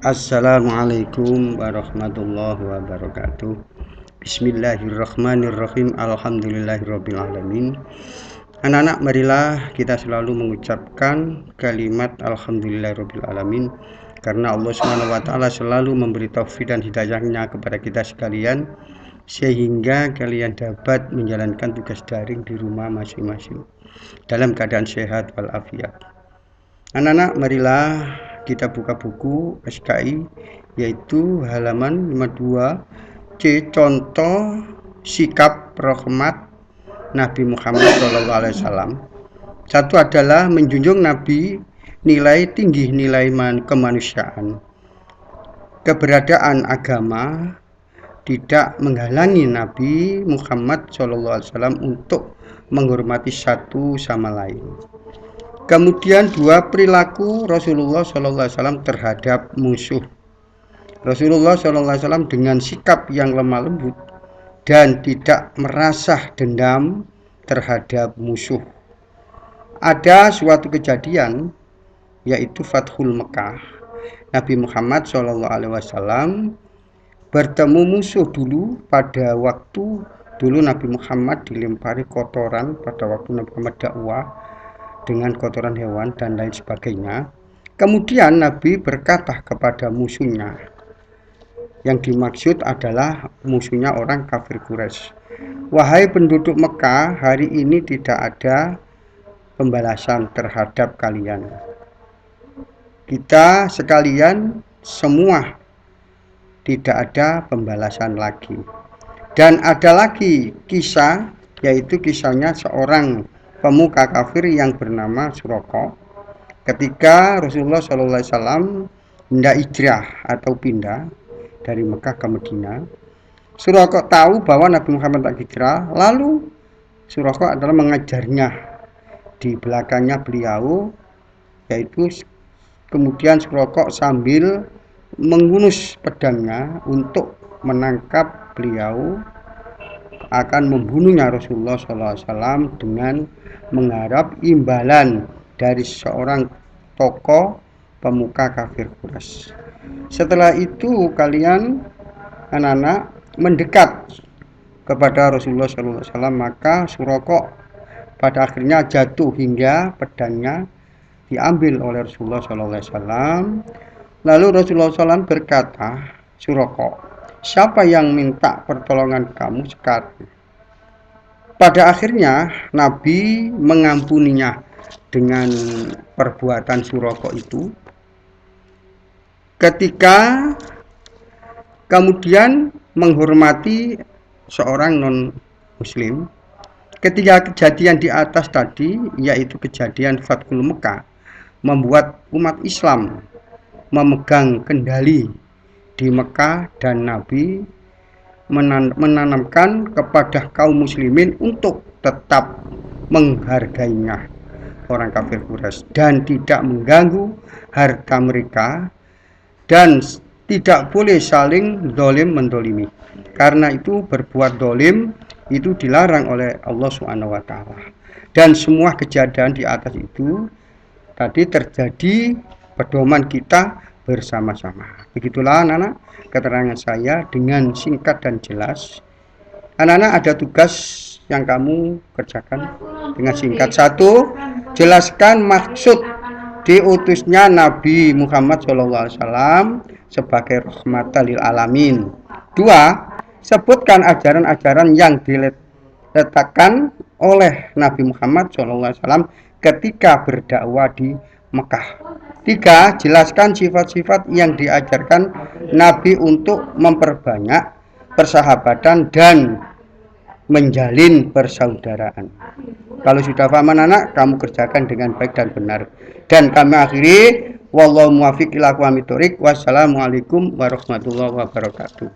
Assalamualaikum warahmatullahi wabarakatuh. Bismillahirrahmanirrahim. Alhamdulillahirrabbilalamin. Anak-anak, marilah kita selalu mengucapkan kalimat alhamdulillahirrabbilalamin, karena Allah SWT selalu memberi taufik dan hidayahnya kepada kita sekalian, sehingga kalian dapat menjalankan tugas daring di rumah masing-masing dalam keadaan sehat walafiat. Anak-anak, marilah kita buka buku SKI, yaitu halaman 52 C, contoh sikap rahmat Nabi Muhammad SAW. Satu adalah menjunjung Nabi nilai tinggi, nilai kemanusiaan. Keberadaan agama tidak menghalangi Nabi Muhammad SAW untuk menghormati satu sama lain. Kemudian dua, perilaku Rasulullah SAW terhadap musuh. Rasulullah SAW dengan sikap yang lemah lembut dan tidak merasa dendam terhadap musuh. Ada suatu kejadian, yaitu Fathul Mekah. Nabi Muhammad SAW bertemu musuh dulu pada waktu Nabi Muhammad dilempari kotoran pada waktu Nabi Muhammad dakwah dengan kotoran hewan dan lain sebagainya. Kemudian Nabi berkata kepada musuhnya, yang dimaksud adalah musuhnya orang kafir Quraisy, "Wahai penduduk Mekah, hari ini tidak ada pembalasan terhadap kalian. Kita sekalian semua tidak ada pembalasan lagi." Dan ada lagi kisah, yaitu kisahnya seorang pemuka kafir yang bernama Suraqah. Ketika Rasulullah SAW hendak hijrah atau pindah dari Mekah ke Madinah, Suraqah tahu bahwa Nabi Muhammad tak hijrah, lalu Suraqah adalah mengajarnya di belakangnya beliau, yaitu kemudian Suraqah sambil menghunus pedangnya untuk menangkap beliau, akan membunuhnya Rasulullah SAW dengan mengharap imbalan dari seorang tokoh pemuka kafir Quraisy. Setelah itu kalian anak-anak mendekat kepada Rasulullah SAW, maka Suraqah pada akhirnya jatuh hingga pedangnya diambil oleh Rasulullah SAW. Lalu Rasulullah SAW berkata, "Suraqah, siapa yang minta pertolongan kamu sekarang?" Pada akhirnya Nabi mengampuninya dengan perbuatan Suraqah itu. Ketika kemudian menghormati seorang non-muslim. Ketiga kejadian di atas tadi, yaitu kejadian Fathul Mekah, membuat umat Islam memegang kendali di Mekah, dan Nabi menanamkan kepada kaum muslimin untuk tetap menghargainya orang kafir Quraisy dan tidak mengganggu harta mereka, dan tidak boleh saling dolim mendolimi. Karena itu berbuat dolim itu dilarang oleh Allah SWT. Dan semua kejadian di atas itu tadi terjadi pedoman kita bersama-sama. Begitulah anak-anak keterangan saya dengan singkat dan jelas. Anak-anak, ada tugas yang kamu kerjakan dengan singkat. Satu, jelaskan maksud diutusnya Nabi Muhammad SAW sebagai rahmatan lil alamin. Dua, sebutkan ajaran-ajaran yang diletakkan oleh Nabi Muhammad SAW ketika berdakwah di Mekah. Tiga, jelaskan sifat-sifat yang diajarkan Nabi untuk memperbanyak persahabatan dan menjalin persaudaraan. Kalau sudah paham anak, kamu kerjakan dengan baik dan benar. Dan kami akhiri, wallahu muwaffiq ila aqwamit thoriq. Wassalamualaikum warahmatullahi wabarakatuh.